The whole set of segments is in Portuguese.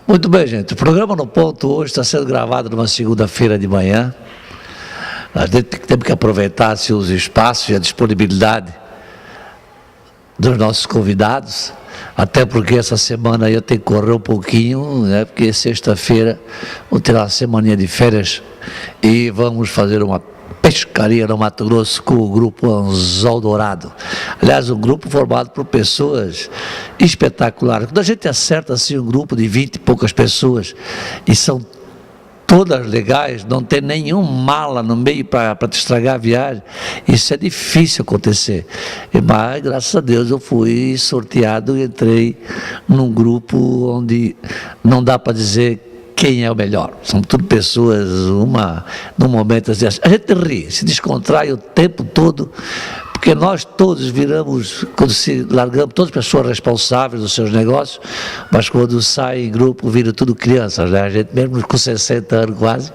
Muito bem, gente. O programa No Ponto hoje está sendo gravado numa segunda-feira de manhã. A gente tem que aproveitar os espaços e a disponibilidade dos nossos convidados, até porque essa semana eu tenho que correr um pouquinho, né? Porque sexta-feira vou tirar uma semaninha de férias e vamos fazer uma pescaria no Mato Grosso com o grupo Anzol Dourado. Aliás, um grupo formado por pessoas espetaculares. Quando a gente acerta assim um grupo de 20 e poucas pessoas e são todas legais, não tem nenhum mala no meio para te estragar a viagem, isso é difícil acontecer. Mas, graças a Deus, eu fui sorteado e entrei num grupo onde não dá para dizer quem é o melhor. São tudo pessoas, num momento assim, a gente ri, se descontrai o tempo todo, porque nós todos viramos, quando se largamos, todas pessoas responsáveis dos seus negócios, mas quando sai em grupo, vira tudo crianças, né? A gente mesmo com 60 anos quase,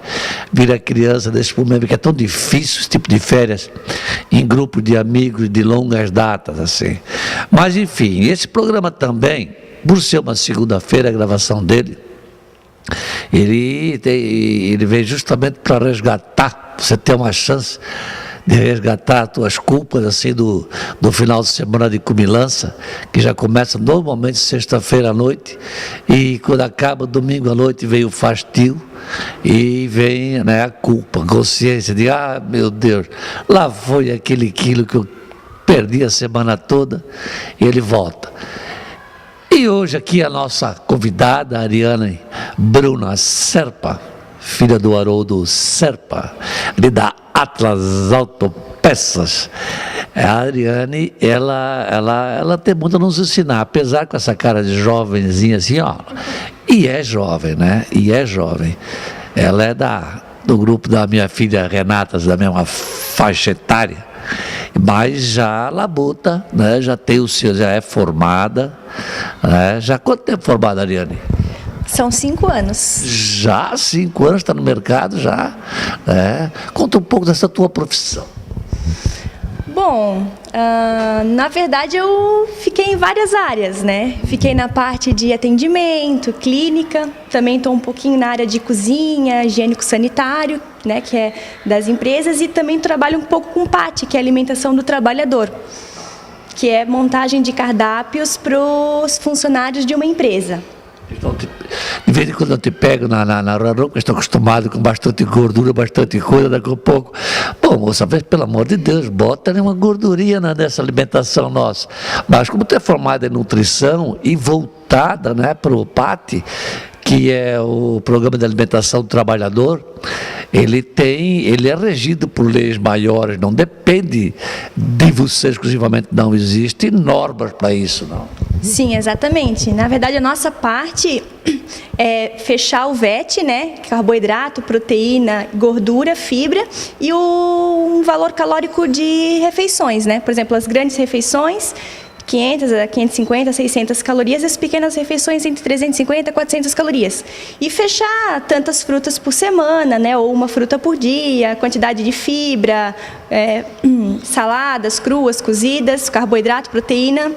vira criança desse momento, que é tão difícil esse tipo de férias, em grupo de amigos de longas datas, assim. Mas enfim, esse programa também, por ser uma segunda-feira, a gravação dele, ele vem justamente para resgatar, você ter uma chance de resgatar as tuas culpas assim do final de semana de comilança, que já começa normalmente sexta-feira à noite, e quando acaba domingo à noite vem o fastio e vem, né, a culpa, a consciência de, meu Deus, lá foi aquele quilo que eu perdi a semana toda, e ele volta. E hoje aqui a nossa convidada, a Ariane Bruna Serpa, filha do Haroldo Serpa, ali da Atlas Autopeças. A Ariane, ela tem muito a nos ensinar, apesar com essa cara de jovenzinha assim, ó, e é jovem, né? E é jovem. Ela é do grupo da minha filha Renata, da mesma faixa etária, mas já labuta, né? Já tem o seu, já é formada, né? Já quanto tempo formada, Ariane? São 5 anos. Já 5 anos, está no mercado, já. Conta um pouco dessa tua profissão. Bom, na verdade eu fiquei em várias áreas, né? Fiquei na parte de atendimento, clínica, também estou um pouquinho na área de cozinha, higiênico-sanitário, né? Que é das empresas, e também trabalho um pouco com PAT, que é alimentação do trabalhador, que é montagem de cardápios para os funcionários de uma empresa. Então, de vez em quando eu te pego na rua, porque estou acostumado com bastante gordura, bastante coisa, daqui a pouco. Bom, moça, pelo amor de Deus, bota uma gordurinha nessa alimentação nossa. Mas como tu é formada em nutrição e voltada, né, para o PAT, que é o Programa de Alimentação do Trabalhador, ele é regido por leis maiores, não depende de você exclusivamente, não existe normas para isso, não. Sim, exatamente. Na verdade, a nossa parte é fechar o VET, né? Carboidrato, proteína, gordura, fibra, e um valor calórico de refeições, né? Por exemplo, as grandes refeições, 500 a 550, 600 calorias, as pequenas refeições entre 350 a 400 calorias. E fechar tantas frutas por semana, né? Ou uma fruta por dia, quantidade de fibra, saladas cruas, cozidas, carboidrato, proteína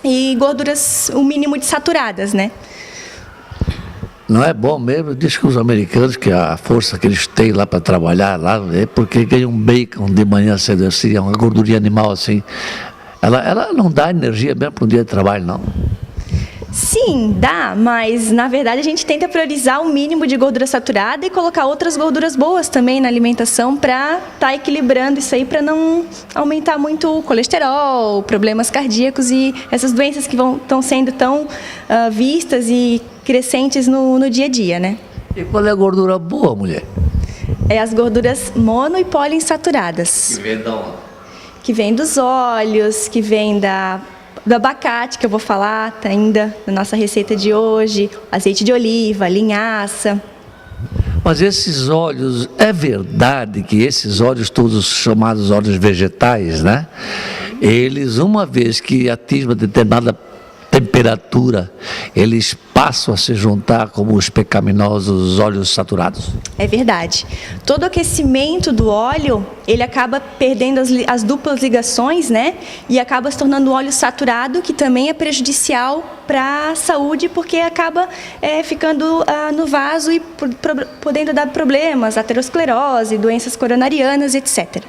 e gorduras, o mínimo de saturadas, né? Não é bom mesmo? Diz que os americanos, que a força que eles têm lá para trabalhar, lá, é porque ganham um bacon de manhã cedo, assim, uma gordurinha animal assim. Ela não dá energia mesmo para um dia de trabalho, não? Sim, dá, mas na verdade a gente tenta priorizar o mínimo de gordura saturada e colocar outras gorduras boas também na alimentação para estar equilibrando isso aí, para não aumentar muito o colesterol, problemas cardíacos e essas doenças que estão sendo tão vistas e crescentes no dia a dia, né? E qual é a gordura boa, mulher? É as gorduras mono e poliinsaturadas. Que vem da onde? Que vem dos óleos, que vem do abacate, que eu vou falar ainda na nossa receita de hoje, azeite de oliva, linhaça. Mas esses óleos, é verdade que esses óleos todos chamados óleos vegetais, né? Eles, uma vez que atingem uma determinada temperatura, temperatura, eles passam a se juntar como os pecaminosos óleos saturados? É verdade. Todo aquecimento do óleo, ele acaba perdendo as duplas ligações, né? E acaba se tornando óleo saturado, que também é prejudicial para a saúde, porque acaba ficando no vaso e podendo dar problemas, aterosclerose, doenças coronarianas, etc.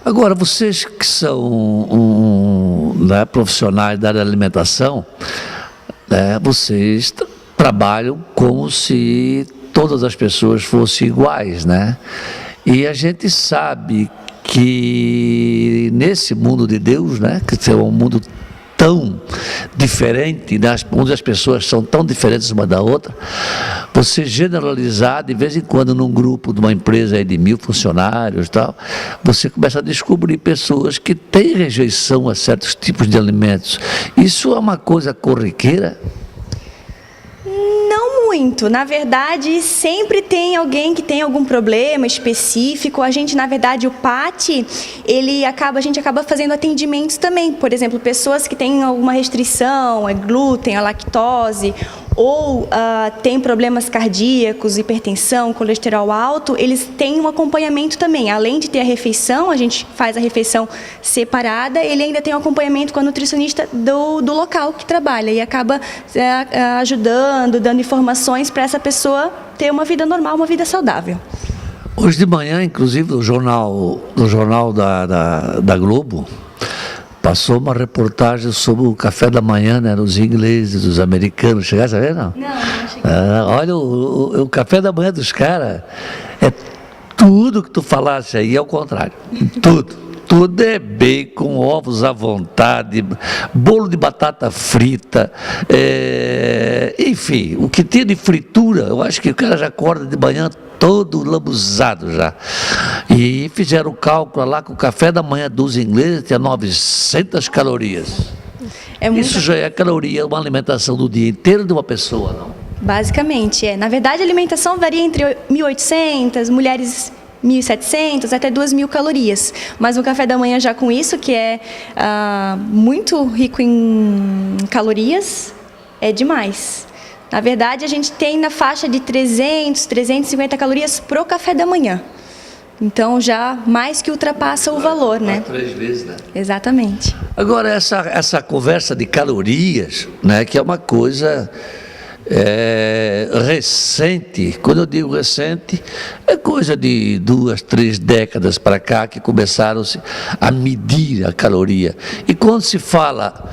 Agora, vocês que são profissionais da área da alimentação, vocês trabalham como se todas as pessoas fossem iguais, né? E a gente sabe que nesse mundo de Deus, né, que é um mundo tão diferente, né, onde as pessoas são tão diferentes uma da outra, você generalizar, de vez em quando, num grupo de uma empresa aí de 1000 funcionários e tal, você começa a descobrir pessoas que têm rejeição a certos tipos de alimentos. Isso é uma coisa corriqueira? Não muito. Na verdade, sempre tem alguém que tem algum problema específico. A gente, na verdade, o PAT, a gente acaba fazendo atendimentos também. Por exemplo, pessoas que têm alguma restrição, glúten, a lactose, ou têm problemas cardíacos, hipertensão, colesterol alto, eles têm um acompanhamento também. Além de ter a refeição, a gente faz a refeição separada, ele ainda tem um acompanhamento com a nutricionista do local que trabalha e acaba ajudando, dando informações para essa pessoa ter uma vida normal, uma vida saudável. Hoje de manhã, inclusive, no jornal da Globo, passou uma reportagem sobre o café da manhã, né, dos ingleses, dos americanos. Chegasse a ver, não? Não cheguei. Olha, o café da manhã dos caras é tudo que tu falasse aí, é o contrário. Tudo é bacon, ovos à vontade, bolo de batata frita, enfim, o que tem de fritura, eu acho que o cara já acorda de manhã todo lambuzado já. E fizeram o cálculo lá que o café da manhã dos ingleses tinha 900 calorias. Isso já é caloria, uma alimentação do dia inteiro de uma pessoa, não? Basicamente, Na verdade, a alimentação varia entre 1.800, mulheres 1.700 até 2.000 calorias. Mas o café da manhã já com isso, que é muito rico em calorias, é demais. Na verdade, a gente tem na faixa de 300, 350 calorias pro café da manhã. Então, já mais que ultrapassa o valor, né? 3 vezes, né? Exatamente. Agora, essa conversa de calorias, né, que é uma coisa recente. Quando eu digo recente, é coisa de 2, 3 décadas para cá que começaram-se a medir a caloria. E quando se fala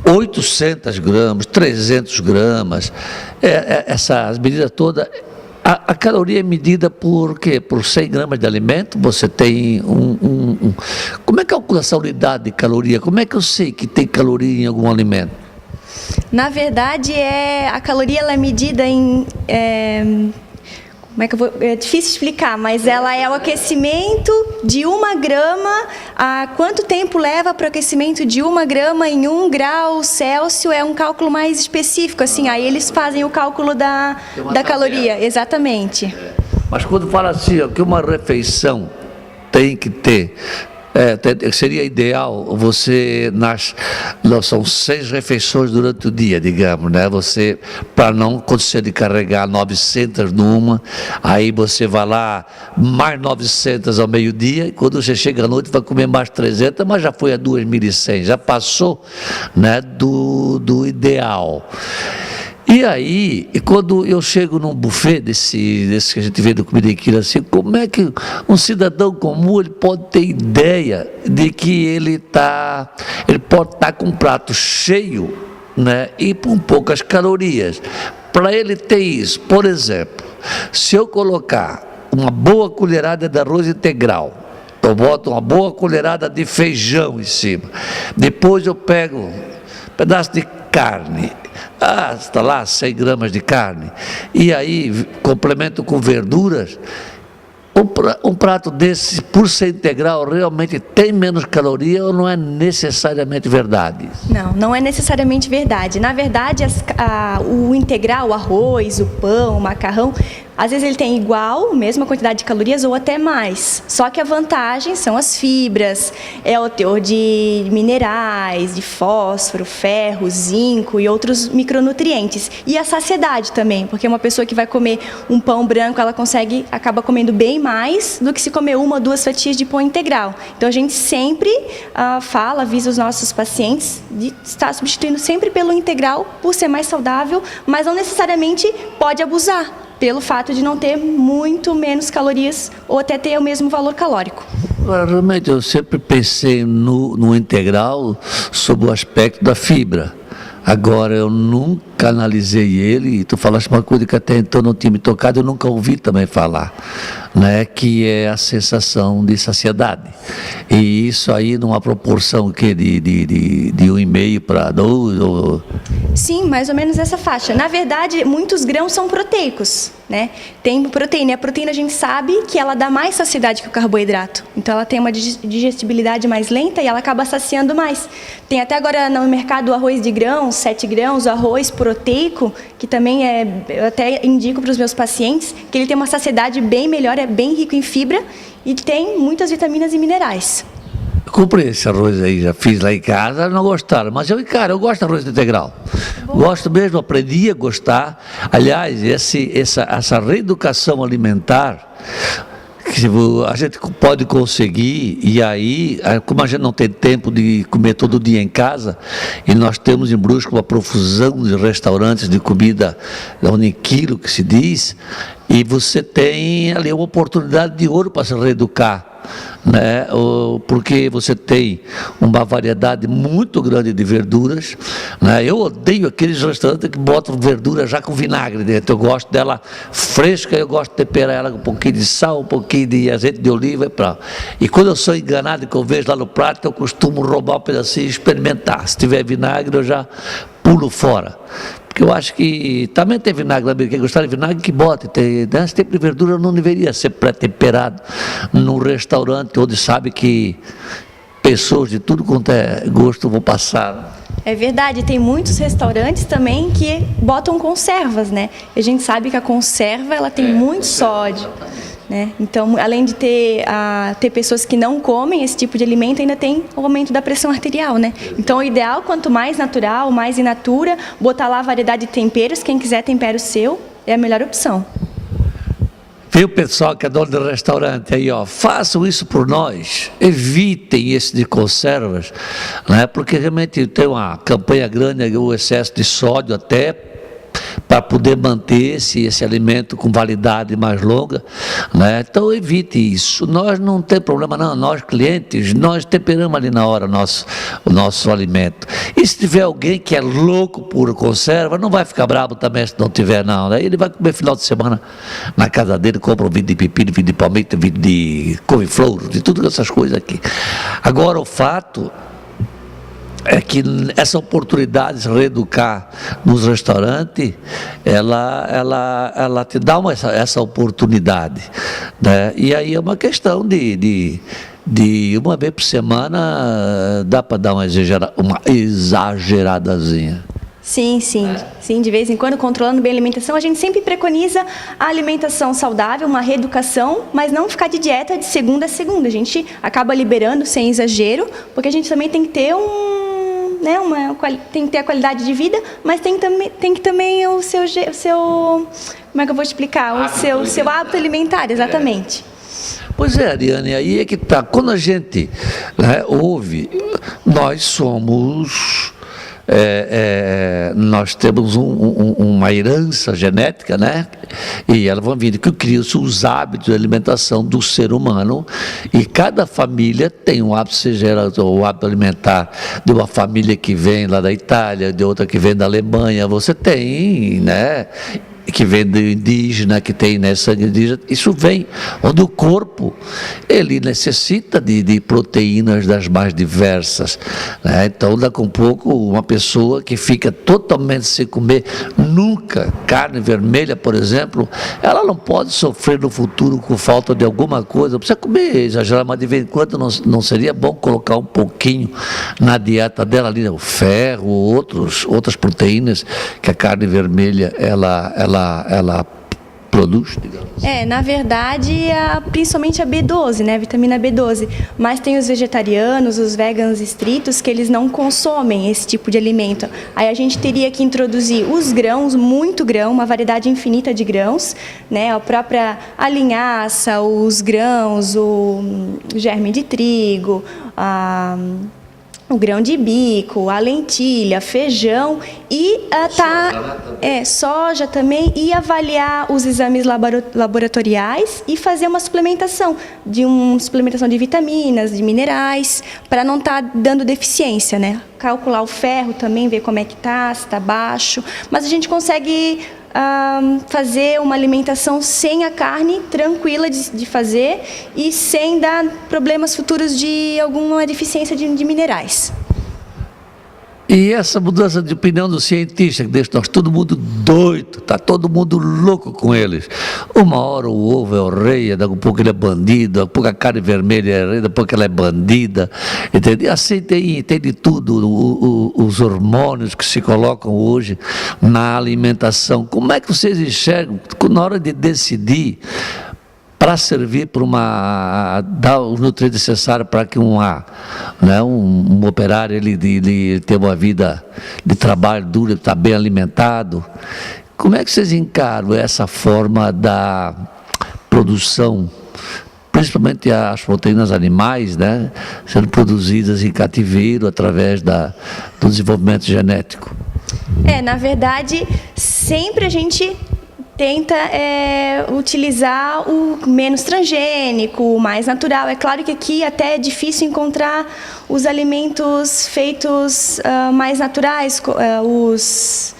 800 gramas, 300 gramas, essas medidas todas, a caloria é medida por quê? Por 100 gramas de alimento, você tem Como é que calcula essa unidade de caloria? Como é que eu sei que tem caloria em algum alimento? Na verdade, a caloria ela é medida em... é difícil explicar, mas ela é o aquecimento de 1 grama. Quanto tempo leva para o aquecimento de 1 grama em 1 grau Celsius? É um cálculo mais específico, assim. Aí eles fazem o cálculo da caloria, exatamente. Mas quando fala assim, ó, que uma refeição tem que ter, seria ideal você, são 6 refeições durante o dia, digamos, né? Você, para não acontecer de carregar 900 numa, aí você vai lá, mais 900 ao meio-dia, e quando você chega à noite vai comer mais 300, mas já foi a 2.100, já passou, né, do ideal. E aí, quando eu chego num buffet desse que a gente vê do Comida em Quilo, assim, como é que um cidadão comum ele pode ter ideia de que ele pode estar com um prato cheio, né, e com poucas calorias? Para ele ter isso, por exemplo, se eu colocar uma boa colherada de arroz integral, eu boto uma boa colherada de feijão em cima, depois eu pego um pedaço de carne, está lá 100 gramas de carne, e aí complemento com verduras, um prato desse, por ser integral, realmente tem menos caloria ou não é necessariamente verdade? Não é necessariamente verdade. Na verdade, o integral, o arroz, o pão, o macarrão, Às vezes ele tem igual, mesma quantidade de calorias ou até mais. Só que a vantagem são as fibras, é o teor de minerais, de fósforo, ferro, zinco e outros micronutrientes. E a saciedade também, porque uma pessoa que vai comer um pão branco, ela acaba comendo bem mais do que se comer 1 ou 2 fatias de pão integral. Então a gente sempre avisa os nossos pacientes de estar substituindo sempre pelo integral, por ser mais saudável, mas não necessariamente pode abusar, pelo fato de não ter muito menos calorias ou até ter o mesmo valor calórico. Realmente, eu sempre pensei no integral sob o aspecto da fibra. Agora, eu nunca analisei ele, e tu falaste uma coisa que até então não tinha me tocado, eu nunca ouvi também falar, né, que é a sensação de saciedade. E isso aí numa proporção que de 1,5 para 2? Ou... Sim, mais ou menos essa faixa. Na verdade, muitos grãos são proteicos, né? Tem proteína. E a proteína a gente sabe que ela dá mais saciedade que o carboidrato. Então ela tem uma digestibilidade mais lenta e ela acaba saciando mais. Tem até agora no mercado o arroz de grãos, 7 grãos, o arroz proteico, que também eu até indico para os meus pacientes, que ele tem uma saciedade bem melhor, é bem rico em fibra e tem muitas vitaminas e minerais. Comprei esse arroz aí, já fiz lá em casa, não gostaram, mas eu gosto de arroz integral. Gosto mesmo, aprendi a gostar. Aliás, essa reeducação alimentar que a gente pode conseguir, e aí, como a gente não tem tempo de comer todo dia em casa, e nós temos em Brusque uma profusão de restaurantes de comida oniquilo, que se diz, e você tem ali uma oportunidade de ouro para se reeducar, né? Porque você tem uma variedade muito grande de verduras, né? Eu odeio aqueles restaurantes que botam verdura já com vinagre dentro. Eu gosto dela fresca, eu gosto de temperar ela com um pouquinho de sal, um pouquinho de azeite de oliva e quando eu sou enganado e que eu vejo lá no prato, eu costumo roubar um pedacinho e experimentar. Se tiver vinagre, eu já pulo fora. Porque eu acho que também tem vinagre, quem gostar de vinagre que bote, esse tipo de verdura não deveria ser pré-temperado num restaurante onde sabe que pessoas de tudo quanto é gosto vão passar. É verdade, tem muitos restaurantes também que botam conservas, né? A gente sabe que a conserva ela tem muito sódio. Né? Então, além de ter pessoas que não comem esse tipo de alimento, ainda tem o aumento da pressão arterial, né? Então, o ideal, quanto mais natural, mais in natura, botar lá a variedade de temperos, quem quiser tempero seu, é a melhor opção. Viu, pessoal que é dono do restaurante aí, ó, façam isso por nós, evitem esse de conservas, né? Porque realmente tem uma campanha grande, o excesso de sódio até, para poder manter esse alimento com validade mais longa, né? Então evite isso. Nós não tem problema não, nós clientes, nós temperamos ali na hora o nosso alimento. E se tiver alguém que é louco por conserva, não vai ficar bravo também se não tiver não, né? Ele vai comer final de semana na casa dele, compra um vidro de pepino, vidro de palmito, vidro de couve-flor, de tudo essas coisas aqui. Agora o fato é que essa oportunidade de reeducar nos restaurantes, ela te dá essa oportunidade, né? E aí é uma questão de uma vez por semana, dá para dar uma exageradazinha. Sim, de vez em quando, controlando bem a alimentação, a gente sempre preconiza a alimentação saudável, uma reeducação, mas não ficar de dieta de segunda a segunda. A gente acaba liberando sem exagero, porque a gente também tem que ter tem que ter a qualidade de vida, mas tem que também o seu como é que eu vou explicar? O seu hábito alimentar, exatamente. Pois é, Ariane, aí é que está. Quando a gente ouve, nós somos... nós temos uma herança genética, né? E ela vai vir que cria-se os hábitos de alimentação do ser humano, e cada família tem um hábito, seja o hábito alimentar de uma família que vem lá da Itália, de outra que vem da Alemanha, você tem, né? Que vem do indígena, que tem sangue indígena, isso vem, onde o corpo, ele necessita de proteínas das mais diversas, né? Então, daqui a um pouco, uma pessoa que fica totalmente sem comer nunca carne vermelha, por exemplo, ela não pode sofrer no futuro com falta de alguma coisa, precisa comer, exagerar, mas de vez em quando não seria bom colocar um pouquinho na dieta dela ali, o ferro, outras proteínas que a carne vermelha, ela produz, digamos assim. Na verdade, principalmente a B12, né, a vitamina B12. Mas tem os vegetarianos, os veganos estritos, que eles não consomem esse tipo de alimento. Aí a gente teria que introduzir os grãos, muito grão, uma variedade infinita de grãos, né, a própria linhaça, os grãos, o germe de trigo, o grão de bico, a lentilha, feijão e soja também, e avaliar os exames laboratoriais e fazer uma suplementação de vitaminas, de minerais, para não estar dando deficiência, né? Calcular o ferro também, ver como é que está, se está baixo, mas a gente consegue fazer uma alimentação sem a carne, tranquila de fazer e sem dar problemas futuros de alguma deficiência de minerais. E essa mudança de opinião do cientista, que deixa nós todo mundo doido, está todo mundo louco com eles. Uma hora o ovo é o rei, daqui a pouco ele é bandido, daqui a pouco a carne vermelha é rei, daqui a pouco ela é bandida, entende? Assim tem de tudo, os hormônios que se colocam hoje na alimentação. Como é que vocês enxergam, na hora de decidir, para servir para dar os nutrientes necessários para que um operário ele tenha uma vida de trabalho duro, está bem alimentado? Como é que vocês encaram essa forma da produção, principalmente as proteínas animais, né, sendo produzidas em cativeiro através do desenvolvimento genético? Na verdade, sempre a gente tenta utilizar o menos transgênico, o mais natural. É claro que aqui até é difícil encontrar os alimentos feitos mais naturais, os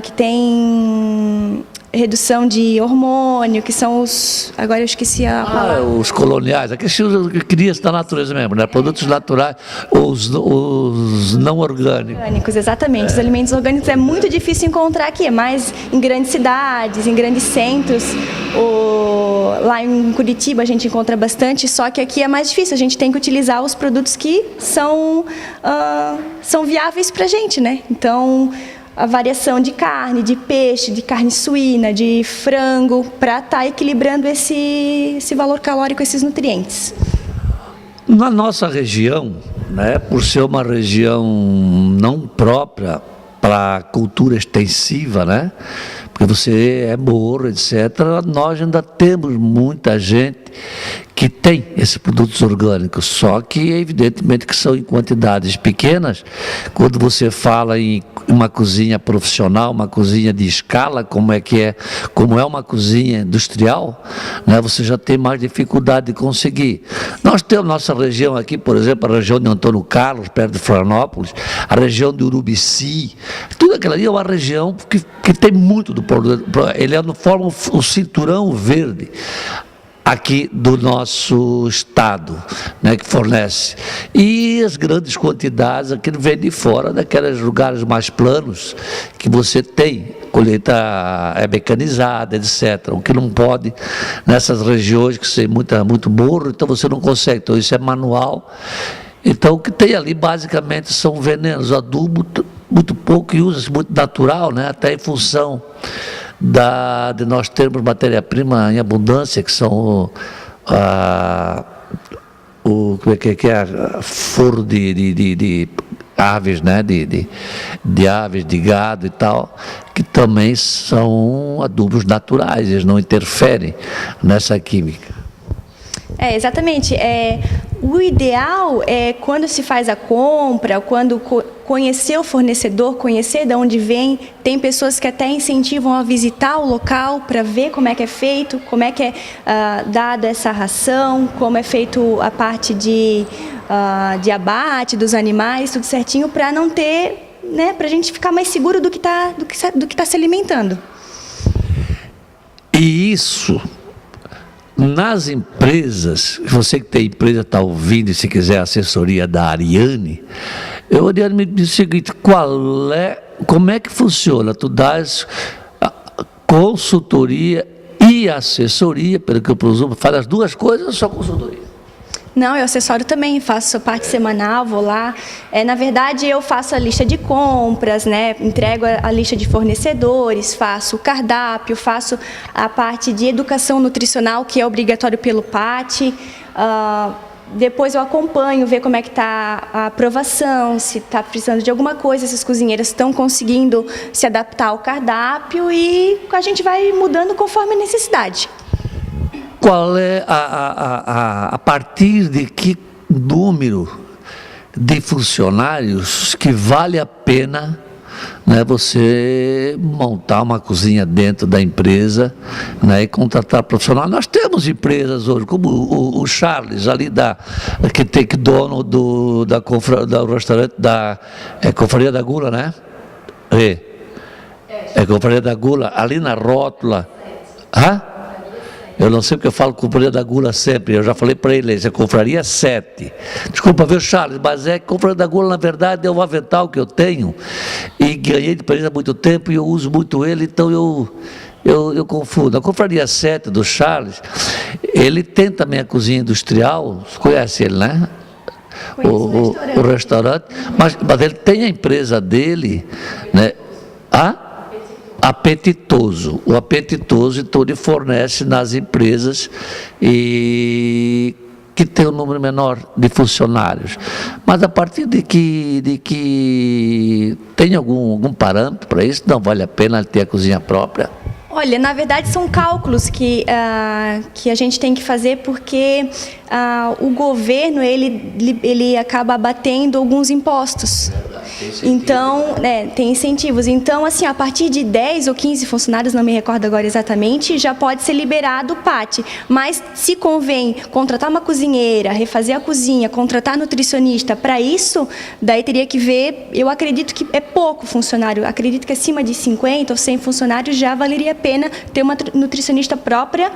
que têm redução de hormônio, que são os... Agora eu esqueci a palavra. Os coloniais, aqueles que criam da natureza mesmo, né? Produtos naturais, os não orgânicos. Exatamente. Os alimentos orgânicos é muito difícil encontrar aqui, mas em grandes cidades, em grandes centros, lá em Curitiba a gente encontra bastante, só que aqui é mais difícil, a gente tem que utilizar os produtos que são viáveis para a gente, né? Então, a variação de carne, de peixe, de carne suína, de frango, para estar equilibrando esse valor calórico, esses nutrientes. Na nossa região, né, por ser uma região não própria para cultura extensiva, né, porque você é morro, etc., nós ainda temos muita gente que tem esses produtos orgânicos, só que evidentemente que são em quantidades pequenas. Quando você fala em uma cozinha profissional, uma cozinha de escala, como é uma cozinha industrial, né, você já tem mais dificuldade de conseguir. Nós temos nossa região aqui, por exemplo, a região de Antônio Carlos, perto de Florianópolis, a região de Urubici, tudo aquilo ali é uma região que tem muito do produto, ele forma o cinturão verde aqui do nosso estado, né, que fornece. E as grandes quantidades aqui vêm de fora, daqueles lugares mais planos, que você tem, colheita mecanizada, etc. O que não pode nessas regiões que tem muito morro, então você não consegue, então isso é manual. Então o que tem ali basicamente são venenos, adubo, muito pouco, e usa-se muito natural, né, até em função de nós termos matéria-prima em abundância, que são foro de aves, né, de aves, de gado e tal, que também são adubos naturais, eles não interferem nessa química. Exatamente. O ideal é quando se faz a compra, quando conhecer o fornecedor, conhecer de onde vem. Tem pessoas que até incentivam a visitar o local para ver como é que é feito, como é que é dada essa ração, como é feito a parte de abate dos animais, tudo certinho, para não ter, né, para a gente ficar mais seguro do que tá se alimentando. E isso, nas empresas, você que tem empresa, está ouvindo, e se quiser a assessoria da Ariane, Ariane, me diz o seguinte, como é que funciona? Tu dás consultoria e assessoria, pelo que eu presumo, faz as duas coisas ou só consultoria? Não, eu assessoro também, faço parte semanal, vou lá. Na verdade, eu faço a lista de compras, né? Entrego a lista de fornecedores, faço o cardápio, faço a parte de educação nutricional, que é obrigatório pelo PAT. Depois eu acompanho, ver como é que está a aprovação, se está precisando de alguma coisa, se as cozinheiras estão conseguindo se adaptar ao cardápio e a gente vai mudando conforme a necessidade. Qual é a partir de que número de funcionários que vale a pena, né, você montar uma cozinha dentro da empresa, né, e contratar profissional? Nós temos empresas hoje, como o Charles, ali que tem dono do restaurante da Confraria da Gula, né? Confraria da Gula, ali na rótula. Hã? Eu não sei porque eu falo Confraria da Gula sempre, eu já falei para ele, é Confraria 7. Desculpa, viu, Charles, mas Confraria da Gula, na verdade, é um avental que eu tenho e ganhei de presente há muito tempo e eu uso muito ele, então eu confundo. A Confraria 7 do Charles, ele tem também a cozinha industrial, você conhece ele, né? O restaurante, mas ele tem a empresa dele, né? Apetitoso. O Apetitoso, então, ele fornece nas empresas que tem um número menor de funcionários. Mas a partir de que tem algum parâmetro para isso, não vale a pena ter a cozinha própria? Olha, na verdade são cálculos que a gente tem que fazer porque o governo ele acaba abatendo alguns impostos. Então, tem incentivos. Então, assim, a partir de 10 ou 15 funcionários, não me recordo agora exatamente, já pode ser liberado o PAT. Mas se convém contratar uma cozinheira, refazer a cozinha, contratar nutricionista, para isso, daí teria que ver, eu acredito que é pouco funcionário, acredito que acima de 50 ou 100 funcionários já valeria a pena ter uma nutricionista própria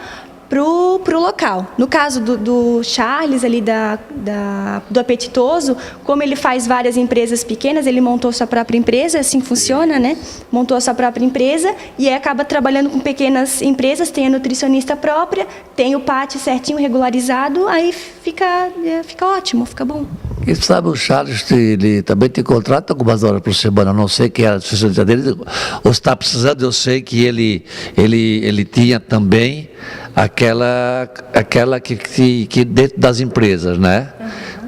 pro local. No caso do Charles, ali do Apetitoso, como ele faz várias empresas pequenas, ele montou sua própria empresa, assim funciona, né? Montou a sua própria empresa e aí acaba trabalhando com pequenas empresas, tem a nutricionista própria, tem o PAT certinho, regularizado, aí fica ótimo, fica bom. E sabe, o Charles, ele também tem contrato algumas horas por semana, não sei quem é a especialidade dele, ou está precisando, eu sei que ele tinha também aquela que dentro das empresas, né?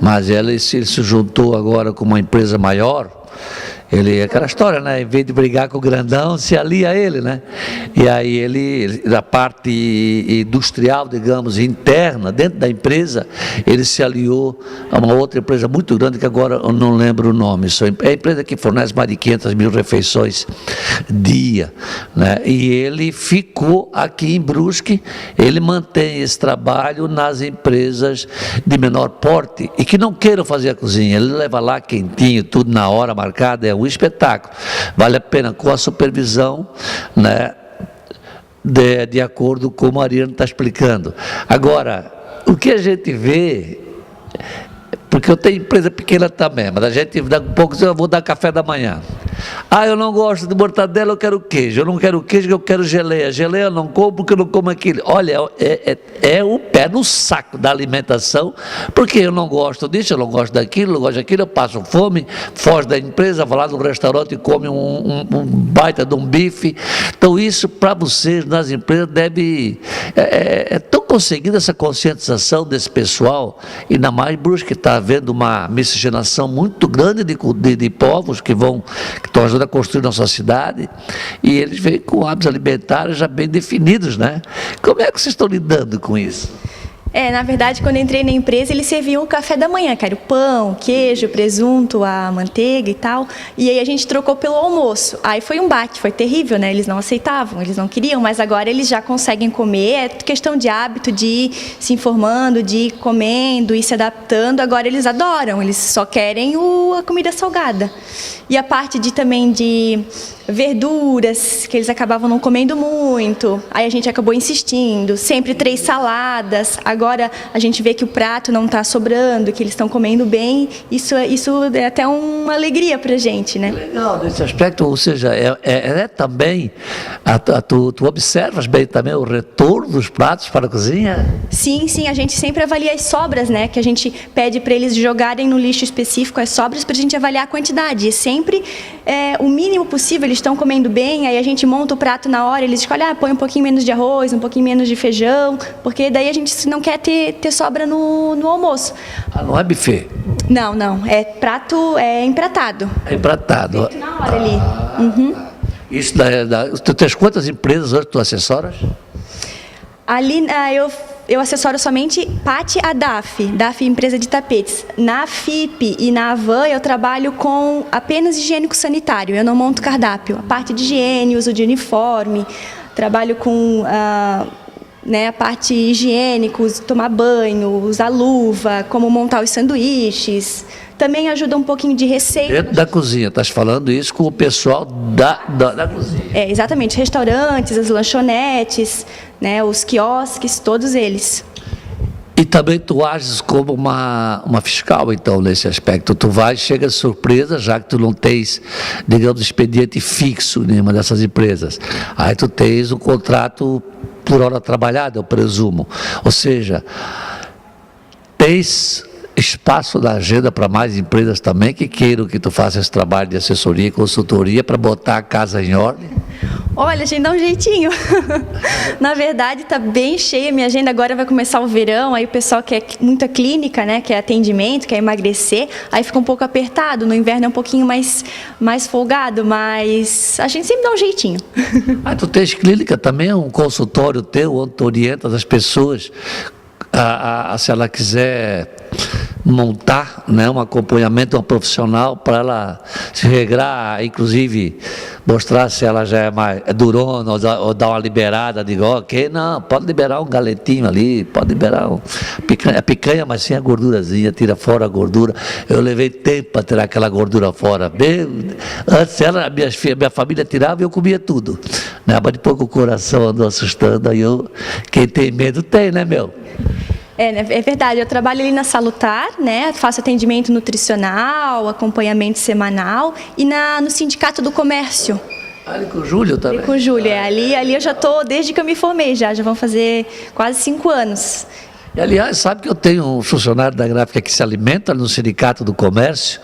Mas ele se juntou agora com uma empresa maior. Ele, aquela história, né? Em vez de brigar com o grandão, se alia a ele, né? E aí ele, da parte industrial, digamos, interna, dentro da empresa, ele se aliou a uma outra empresa muito grande, que agora eu não lembro o nome. É a empresa que fornece mais de 500 mil refeições dia, né? E ele ficou aqui em Brusque, ele mantém esse trabalho nas empresas de menor porte e que não queiram fazer a cozinha. Ele leva lá quentinho, tudo na hora marcada, é um espetáculo, vale a pena, com a supervisão, né, de acordo com o Mariano está explicando. Agora, o que a gente vê, porque eu tenho empresa pequena também, mas a gente, daqui a pouco, eu vou dar café da manhã. Eu não gosto de mortadela, eu quero queijo. Eu não quero queijo, eu quero geleia. Geleia eu não como porque eu não como aquilo. Olha, é o pé no saco da alimentação, porque eu não gosto disso, eu não gosto daquilo, eu gosto daquilo, eu passo fome, foge da empresa, vou lá no restaurante e come um baita de um bife. Então isso, para vocês, nas empresas, deve... Estão conseguindo essa conscientização desse pessoal, ainda mais Brusque, que está havendo uma miscigenação muito grande de povos que estão ajudando a construir nossa cidade, e eles vêm com hábitos alimentares já bem definidos, né? Como é que vocês estão lidando com isso? Na verdade, quando eu entrei na empresa, eles serviam o café da manhã, que era o pão, queijo, presunto, a manteiga e tal. E aí a gente trocou pelo almoço. Aí foi um baque, foi terrível, né? Eles não aceitavam, eles não queriam, mas agora eles já conseguem comer. É questão de hábito, de ir se informando, de ir comendo e se adaptando. Agora eles adoram, eles só querem a comida salgada. E a parte também de verduras, que eles acabavam não comendo muito. Aí a gente acabou insistindo, sempre 3 saladas. agora a gente vê que o prato não está sobrando, que eles estão comendo bem, isso é até uma alegria para a gente, né? Legal, nesse aspecto, ou seja, também, tu observas bem também o retorno dos pratos para a cozinha? Sim, a gente sempre avalia as sobras, né? Que a gente pede para eles jogarem no lixo específico as sobras para a gente avaliar a quantidade. E sempre o mínimo possível, eles estão comendo bem, aí a gente monta o prato na hora, eles escolhem, põe um pouquinho menos de arroz, um pouquinho menos de feijão, porque daí a gente não quer ter sobra no almoço. Ah, não é buffet? Não, prato empratado. É empratado. Feito na hora ali. Uhum. Isso tu tens quantas empresas hoje tu assessoras? Ali eu assessoro somente PAT a DAF, empresa de tapetes. Na FIP e na Avan eu trabalho com apenas higiênico sanitário, eu não monto cardápio. A parte de higiene, uso de uniforme, trabalho com a parte higiênica, tomar banho, usar luva, como montar os sanduíches. Também ajuda um pouquinho de receita. Dentro da cozinha, estás falando isso com o pessoal da cozinha. Exatamente, restaurantes, as lanchonetes, né, os quiosques, todos eles. E também tu ages como uma fiscal, então, nesse aspecto. Tu chega surpresa, já que tu não tens, digamos, expediente fixo em nenhuma dessas empresas. Aí tu tens um contrato por hora trabalhada, eu presumo. Ou seja, tens espaço na agenda para mais empresas também que queiram que tu faça esse trabalho de assessoria e consultoria para botar a casa em ordem? Olha, a gente dá um jeitinho. Na verdade, está bem cheia a minha agenda. Agora vai começar o verão, aí o pessoal quer muita clínica, né? Quer atendimento, quer emagrecer. Aí fica um pouco apertado. No inverno é um pouquinho mais folgado, mas a gente sempre dá um jeitinho. Ah, tu tens clínica também, um consultório teu, onde tu orientas as pessoas se ela quiser montar, né, um acompanhamento, um profissional para ela se regrar, inclusive mostrar se ela já é durona ou dar uma liberada, digo, ok, não, pode liberar um galetinho ali, pode liberar picanha, mas sem a gordurazinha, tira fora a gordura. Eu levei tempo para tirar aquela gordura fora. Antes minha família tirava e eu comia tudo, né, mas depois que o coração andou assustando, aí quem tem medo tem, né, meu? É verdade, eu trabalho ali na Salutar, né? Faço atendimento nutricional, acompanhamento semanal e no Sindicato do Comércio. Ali com o Júlio também? Ali com o Júlio, ali eu já estou, desde que eu me formei já vão fazer quase 5 anos. E, aliás, sabe que eu tenho um funcionário da gráfica que se alimenta no Sindicato do Comércio,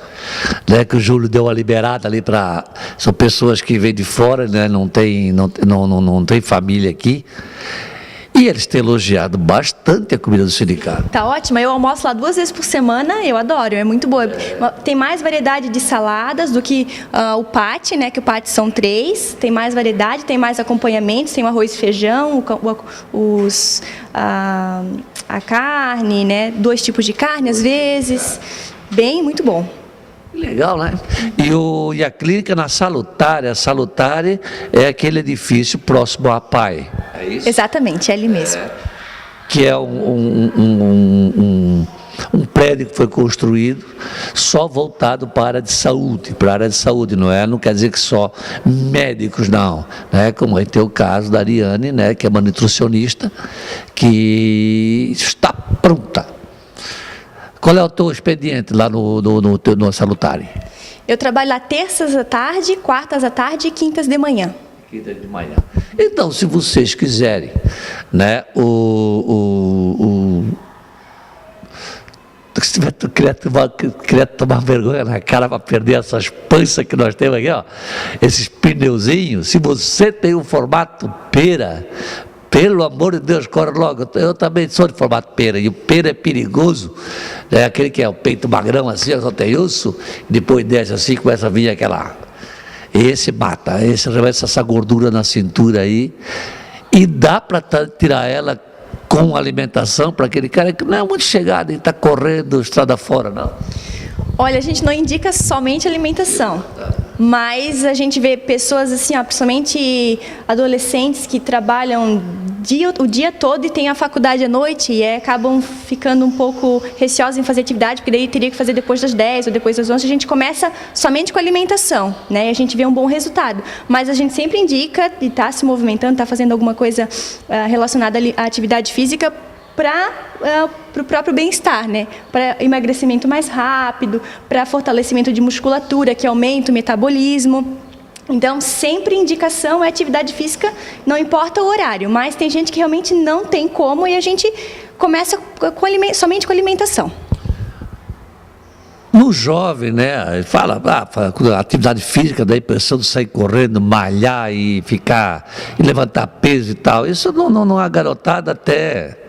né, que o Júlio deu uma liberada ali para... São pessoas que vêm de fora, né, não tem família aqui. E eles têm elogiado bastante a comida do sindicato. Tá ótima, eu almoço lá 2 vezes por semana, eu adoro, é muito boa. Tem mais variedade de saladas do que o PAT, né, que o PAT são 3, tem mais variedade, tem mais acompanhamentos, tem o arroz e feijão, a carne, né, 2 tipos de carne às vezes, muito bom. Legal, né? E a clínica na Salutare, a Salutare é aquele edifício próximo à PAI, é isso? Exatamente, é ali mesmo. Que é um prédio que foi construído só voltado para a área de saúde, não quer dizer que só médicos, não, né? Como é o caso da Ariane, né? Que é uma nutricionista, que está pronta. Qual é o teu expediente lá no Salutare? Eu trabalho lá terças à tarde, quartas à tarde e quintas de manhã. Quintas de manhã. Então, se vocês quiserem, né, se tu queria tomar vergonha na cara para perder essas panças que nós temos aqui, ó, esses pneuzinhos, se você tem um formato pera, pelo amor de Deus, corre logo. Eu também sou de formato pera, e o pera é perigoso, é aquele que é o peito magrão assim, só tem osso, depois desce assim, começa a vir aquela... Esse mata, esse reveste essa gordura na cintura aí, e dá para tirar ela com alimentação para aquele cara que não é muito chegado e está correndo estrada fora, não. Olha, a gente não indica somente alimentação, mas a gente vê pessoas assim, principalmente adolescentes que trabalham o dia todo e têm a faculdade à noite e acabam ficando um pouco receosos em fazer atividade, porque daí teria que fazer depois das 10 ou depois das 11. A gente começa somente com alimentação, né? E a gente vê um bom resultado, mas a gente sempre indica e está se movimentando, está fazendo alguma coisa relacionada à atividade física, para o próprio bem-estar, né? Para emagrecimento mais rápido, para fortalecimento de musculatura, que aumenta o metabolismo. Então, sempre indicação é atividade física, não importa o horário, mas tem gente que realmente não tem como e a gente começa somente com alimentação. No jovem, né, fala, atividade física, daí pensando em sair correndo, malhar e levantar peso e tal. Isso não há garotada até,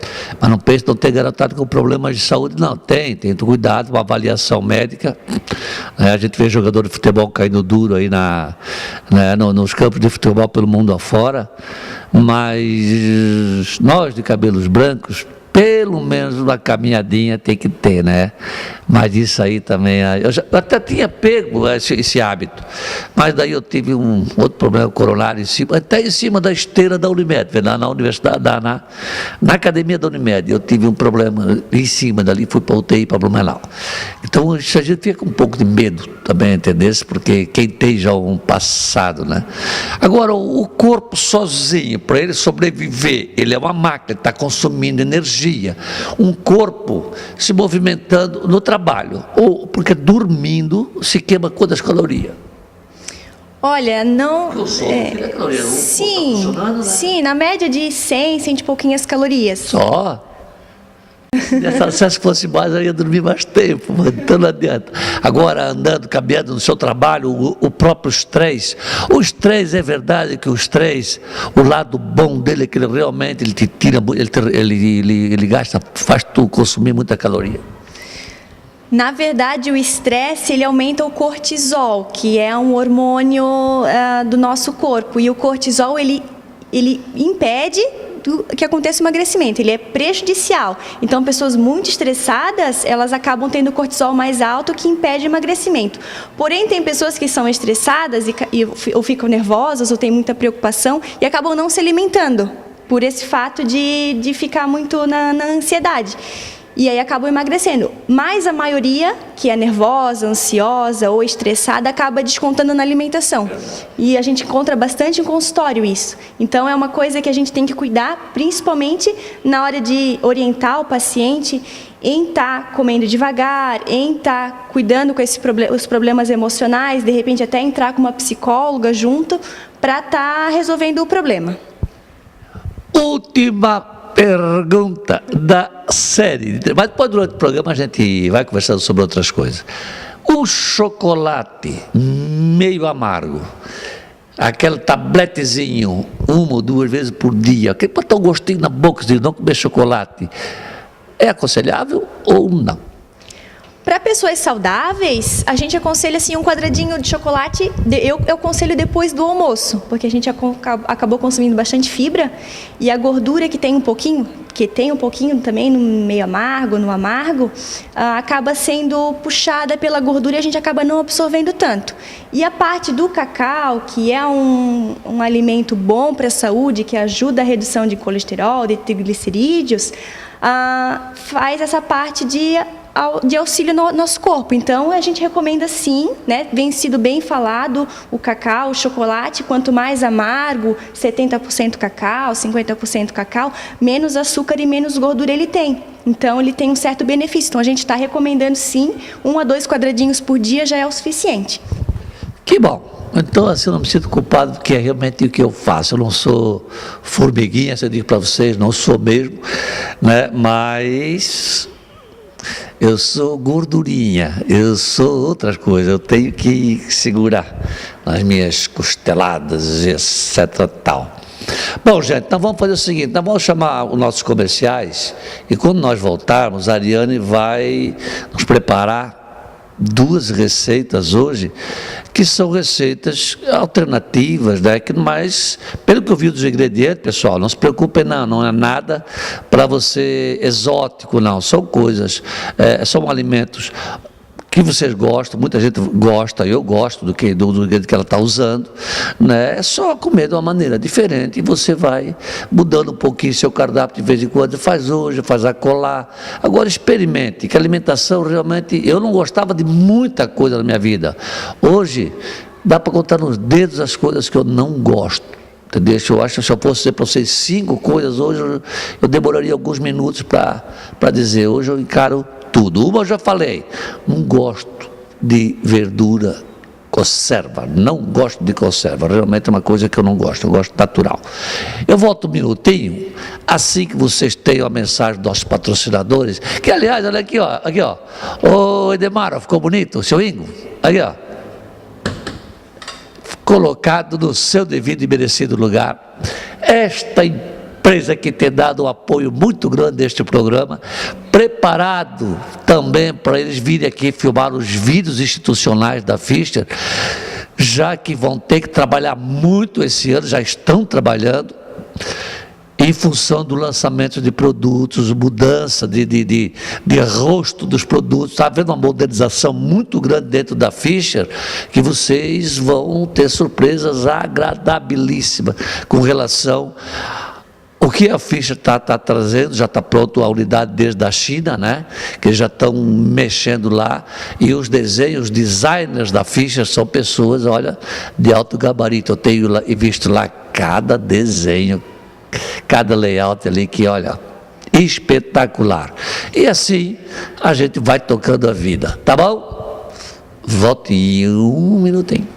mas não pense não ter garotada com problemas de saúde, não. Tem cuidado, uma avaliação médica. A gente vê jogador de futebol caindo duro aí nos campos de futebol pelo mundo afora, mas nós de cabelos brancos, pelo menos uma caminhadinha tem que ter, né? Mas isso aí também, eu até tinha pego esse hábito, mas daí eu tive um outro problema coronário até em cima da esteira da Unimed, na universidade, na academia da Unimed, eu tive um problema em cima dali, fui para UTI, para Blumenau. Então a gente fica com um pouco de medo também, entendesse? Porque quem tem já um passado, né? Agora, o corpo sozinho, para ele sobreviver, ele é uma máquina, ele está consumindo energia. Um corpo se movimentando no trabalho, ou porque dormindo se queima quantas calorias? Olha, não... Sim, né? Sim, na média de 100 e pouquinhas calorias. Só? Se fosse mais, eu ia dormir mais tempo, então não adianta. Agora, andando, caminhando no seu trabalho, o próprio estresse. O estresse, é verdade que o estresse, o lado bom dele é que ele realmente te tira, ele gasta, faz tu consumir muita caloria. Na verdade, o estresse, ele aumenta o cortisol, que é um hormônio do nosso corpo. E o cortisol, ele impede que aconteça o emagrecimento, ele é prejudicial. Então, pessoas muito estressadas, elas acabam tendo cortisol mais alto, que impede o emagrecimento. Porém, tem pessoas que são estressadas ou ficam nervosas, ou têm muita preocupação, e acabam não se alimentando, por esse fato de ficar muito na ansiedade. E aí acabam emagrecendo. Mas a maioria, que é nervosa, ansiosa ou estressada, acaba descontando na alimentação. E a gente encontra bastante em consultório isso. Então é uma coisa que a gente tem que cuidar, principalmente na hora de orientar o paciente em estar comendo devagar, em estar cuidando com os problemas emocionais, de repente até entrar com uma psicóloga junto para estar resolvendo o problema. Última pergunta da série, mas depois durante o programa a gente vai conversando sobre outras coisas. O chocolate meio amargo, aquele tabletezinho, 1 ou 2 vezes por dia, que botar um gostinho na boca de não comer chocolate, é aconselhável ou não? Para pessoas saudáveis, a gente aconselha assim, um quadradinho de chocolate, eu aconselho depois do almoço, porque a gente acabou consumindo bastante fibra, e a gordura que tem um pouquinho também no meio amargo, no amargo, acaba sendo puxada pela gordura e a gente acaba não absorvendo tanto. E a parte do cacau, que é um alimento bom para a saúde, que ajuda a redução de colesterol, de triglicerídeos, faz essa parte de auxílio no nosso corpo. Então, a gente recomenda sim, né? Vem sido bem falado, o cacau, o chocolate, quanto mais amargo, 70% cacau, 50% cacau, menos açúcar e menos gordura ele tem. Então, ele tem um certo benefício. Então, a gente está recomendando sim, 1 a 2 quadradinhos por dia já é o suficiente. Que bom. Então, assim, eu não me sinto culpado, porque é realmente o que eu faço. Eu não sou formiguinha, se eu digo para vocês, não sou mesmo, né? Mas eu sou gordurinha, eu sou outras coisas, eu tenho que segurar nas minhas costeladas, etc. tal. Bom, gente, então vamos fazer o seguinte, então vamos chamar os nossos comerciais, e quando nós voltarmos, a Ariane vai nos preparar 2 receitas hoje, que são receitas alternativas, né? Mas, pelo que eu vi dos ingredientes, pessoal, não se preocupem não é nada para você exótico, não, são coisas, são alimentos que vocês gostam, muita gente gosta, eu gosto do ingrediente que ela está usando, né? É só comer de uma maneira diferente e você vai mudando um pouquinho seu cardápio de vez em quando, faz hoje, faz acolá. Agora experimente, que a alimentação realmente, eu não gostava de muita coisa na minha vida, hoje dá para contar nos dedos as coisas que eu não gosto. Entendeu? Eu acho que se eu fosse dizer para vocês 5 coisas hoje, eu demoraria alguns minutos para dizer. Hoje eu encaro tudo. Uma eu já falei, não gosto de verdura conserva, não gosto de conserva, realmente é uma coisa que eu não gosto, eu gosto natural. Eu volto um minutinho, assim que vocês tenham a mensagem dos nossos patrocinadores, que aliás, olha aqui ó, ô Edemar, ficou bonito, seu Ingo, aqui ó, colocado no seu devido e merecido lugar, esta empresa que tem dado um apoio muito grande a este programa, preparado também para eles virem aqui filmar os vídeos institucionais da Fischer, já que vão ter que trabalhar muito esse ano, já estão trabalhando, em função do lançamento de produtos, mudança de rosto dos produtos, está havendo uma modernização muito grande dentro da Fischer, que vocês vão ter surpresas agradabilíssimas com relação o que a Fischer está trazendo. Já está pronto a unidade desde a China, né? Que já estão mexendo lá, e os desenhos, designers da Fischer são pessoas, olha, de alto gabarito. Eu tenho visto lá cada desenho, cada layout ali que, olha, espetacular. E assim a gente vai tocando a vida, tá bom? Volte em um minutinho.